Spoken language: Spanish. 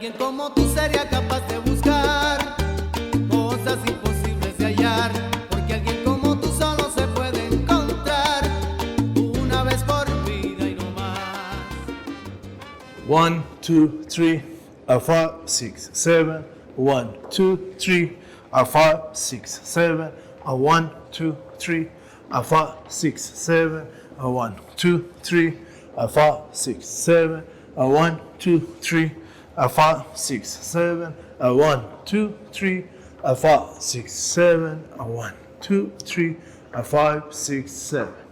alguien como tú sería capaz de buscar cosas imposibles de hallar, porque alguien como tú solo se puede encontrar una vez por vida y no más. 1, 2, 3, 4, 6, 7. 1, 2, 3, 4, 6, 7. 1, 2, 3, 4, 6, 7. 1, 2, 3, 4, 6, 7. 1, 2, 3, 4, 6, 7. 1, 2, 3, 4, 6, 7. 1, 2, 3, 5, 6, 7.